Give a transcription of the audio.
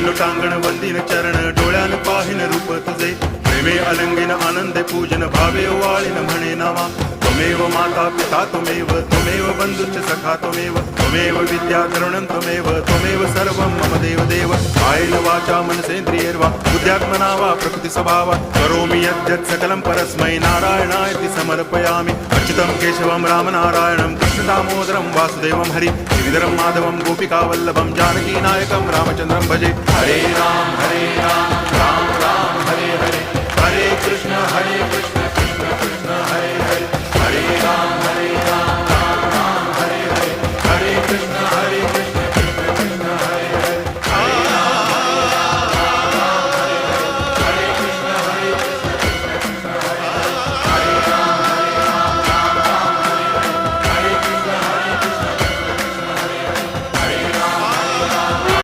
लोटांगण वंदिन चरण डोळ्यान पाहिन रूप तुझे प्रेमे अलंगिन आनंदे पूजन भावे वाळीन म्हणे नावा त्वमेव माता पिता त्वमेव बंधुश्च सखा त्वमेव विद्या तरुणं त्वमेव सर्वं मम देव कायेन वाचा मनसेन्द्रियैर्वा बुद्ध्यात्मना वा प्रकृति स्वभावात् करोमि यद्यत् सकलं परस्मै नारायणायति समर्पयामि अच्युतं केशवं रामनारायणं कृष्णदामोदरं वासुदेवं हरि श्रीधरं माधवं गोपिकावल्लभं जानकीनायकं रामचन्द्रं भजे हरे राम राम राम हरे हरे हरे कृष्ण